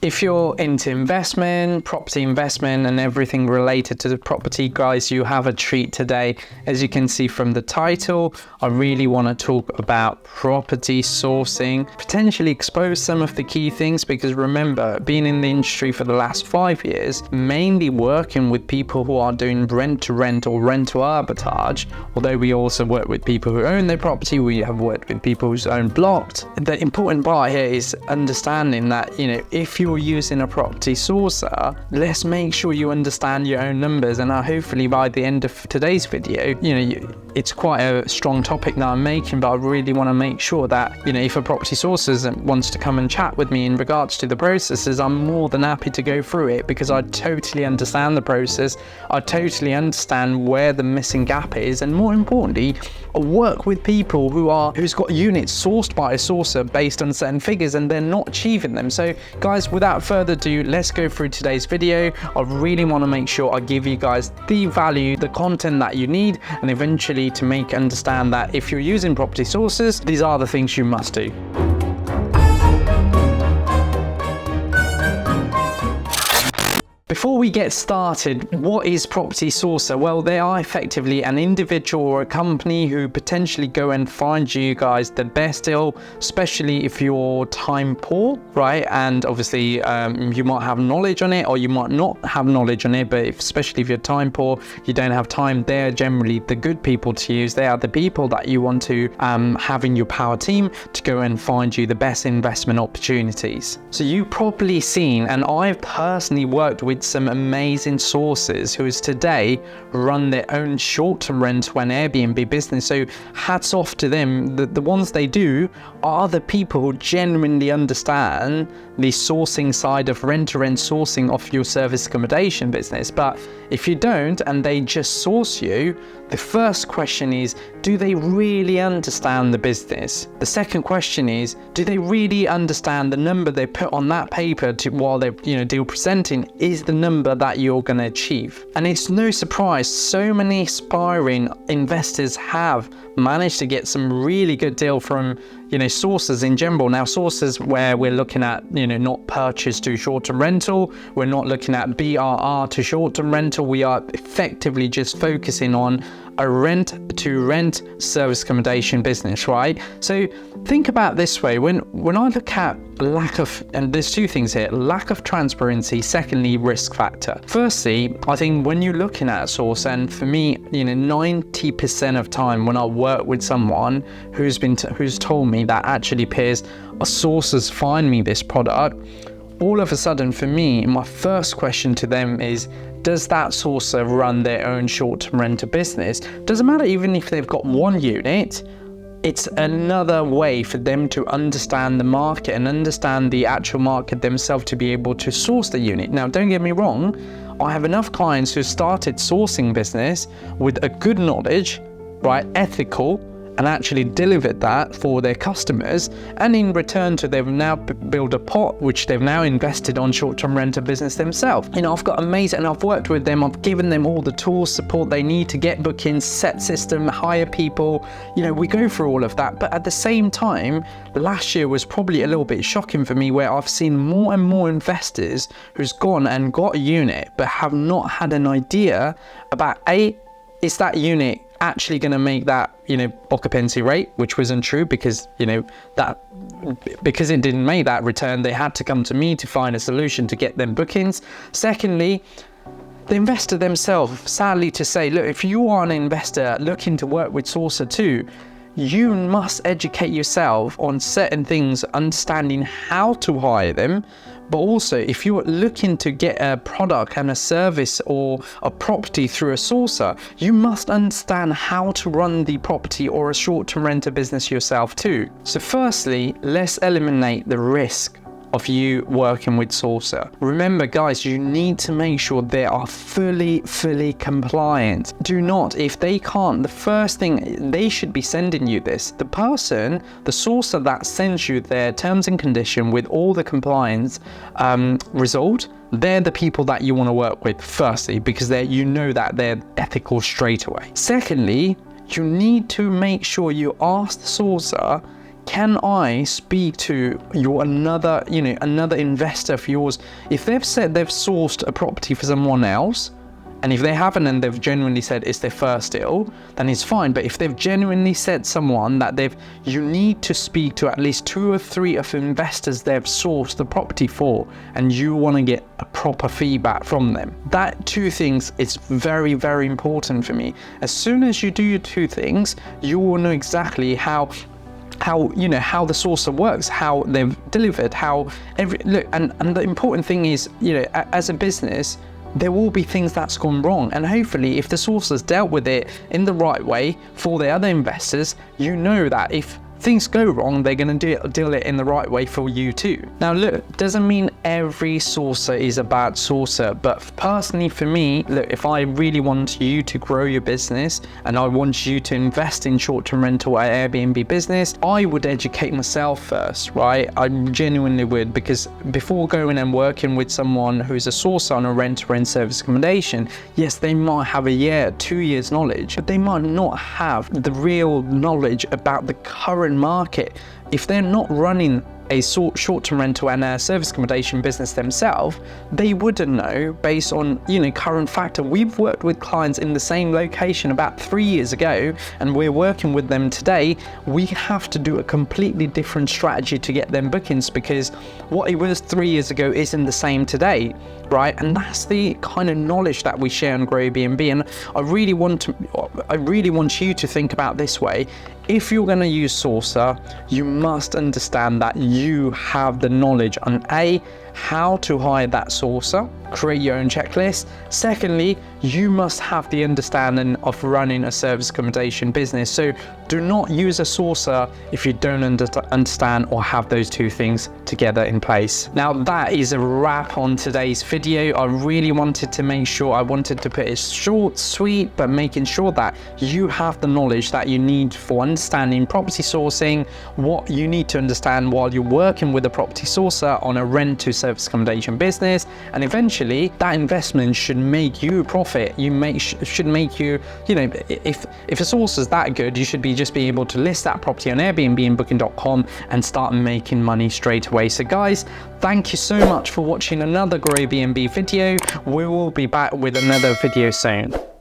If you're into investment, property investment, and everything related to the property, guys, you have a treat today. As you can see from the title, I really want to talk about property sourcing, potentially expose some of the key things, because remember, being in the industry for the last 5 years, mainly working with people who are doing rent to rent or rent to arbitrage, although we also work with people who own their property, we have worked with people who own blocked. The important part here is understanding that, if you're using a property sourcer, let's make sure you understand your own numbers. And hopefully by the end of today's video, it's quite a strong topic that I'm making, but I really want to make sure that, if a property sourcer wants to come and chat with me in regards to the processes, I'm more than happy to go through it, because I totally understand the process. I totally understand where the missing gap is, and more importantly, I work with people who's got units sourced by a sourcer based on certain figures and they're not achieving them. So guys, without further ado, let's go through today's video. I really want to make sure I give you guys the value, the content that you need, and eventually to make understand that if you're using property sources, these are the things you must do. Before we get started, what is property sourcer? Well, they are effectively an individual or a company who potentially go and find you guys the best deal, especially if you're time poor, right? And obviously you might have knowledge on it or you might not have knowledge on it, but especially if you're time poor, you don't have time, they're generally the good people to use. They are the people that you want to have in your power team to go and find you the best investment opportunities. So you've probably seen, and I've personally worked with some amazing sources who today run their own short-term rental and Airbnb business. So hats off to them. The ones they do are the people who genuinely understand the sourcing side of rent-to-rent sourcing of your service accommodation business. But if you don't and they just source you, the first question is, do they really understand the business? The second question is, do they really understand the number they put on that paper while they're deal presenting is the number that you're going to achieve? And it's no surprise so many aspiring investors have managed to get some really good deal from sources in general. Now, sources where we're looking at not purchase to short-term rental, we're not looking at BRR to short-term rental, we are effectively just focusing on a rent-to-rent service accommodation business, right? So think about this way, when I look at lack of, and there's two things here, lack of transparency, secondly, risk factor. Firstly, I think when you're looking at a source, and for me, 90% of time when I work with someone who's told me that actually Piers, a source has find me this product, all of a sudden for me, my first question to them is, does that sourcer run their own short-term rental business? Doesn't matter even if they've got one unit, it's another way for them to understand the market and understand the actual market themselves to be able to source the unit. Now, don't get me wrong, I have enough clients who started sourcing business with a good knowledge, right, ethical, and actually delivered that for their customers, and in return they've now built a pot which they've now invested on short-term rental business themselves. I've got amazing, and I've worked with them, I've given them all the tools, support they need to get bookings, set system, hire people, we go through all of that. But at the same time, last year was probably a little bit shocking for me, where I've seen more and more investors who's gone and got a unit but have not had an idea about, is that unit actually going to make that occupancy rate, which wasn't true, because because it didn't make that return, they had to come to me to find a solution to get them bookings. Secondly, the investor themselves, sadly to say, look, if you are an investor looking to work with Sourcer 2, you must educate yourself on certain things, understanding how to hire them. But also, if you're looking to get a product and a service or a property through a sourcer, you must understand how to run the property or a short-term rental business yourself too. So firstly, let's eliminate the risk of you working with sourcer. Remember guys, you need to make sure they are fully compliant. Do not, if they can't, the first thing, they should be sending you this. The sourcer that sends you their terms and condition with all the compliance result, they're the people that you want to work with firstly, because that they're ethical straight away. Secondly, you need to make sure you ask the sourcer, can I speak to another investor of yours? If they've said they've sourced a property for someone else, and if they haven't and they've genuinely said it's their first deal, then it's fine. But if they've genuinely said someone that you need to speak to at least 2 or 3 of investors they've sourced the property for, and you want to get a proper feedback from them. That 2 things is very, very important for me. As soon as you do your 2 things, you will know exactly how the sourcer works, how they've delivered, and the important thing is, as a business, there will be things that's gone wrong, and hopefully if the sourcer's dealt with it in the right way for the other investors, you know that if things go wrong, they're going to deal it in the right way for you too. Now look, doesn't mean every sourcer is a bad sourcer, but personally for me, look, if I really want you to grow your business and I want you to invest in short-term rental or Airbnb business, I would educate myself first, right? I genuinely would, because before going and working with someone who's a sourcer on a rent-to-rent service accommodation, yes, they might have a year, 2 years knowledge, but they might not have the real knowledge about the current market. If they're not running a short-term rental and a service accommodation business themselves, they wouldn't know based on current factor. We've worked with clients in the same location about 3 years ago, and we're working with them today. We have to do a completely different strategy to get them bookings, because what it was 3 years ago isn't the same today, right? And that's the kind of knowledge that we share on Grow Airbnb. And I really want you to think about this way. If you're going to use Sourcer, you must understand that you have the knowledge on how to hire that sourcer, create your own checklist. Secondly, you must have the understanding of running a service accommodation business. So do not use a sourcer if you don't understand or have those 2 things together in place. Now that is a wrap on today's video. I really wanted to make sure, I wanted to put it short, sweet, but making sure that you have the knowledge that you need for understanding property sourcing, what you need to understand while you're working with a property sourcer on a rent to service accommodation business, and eventually that investment should make you profit. Should make you, if a source is that good, you should just be able to list that property on Airbnb and booking.com and start making money straight away. So guys, thank you so much for watching another Grow Airbnb video. We will be back with another video soon.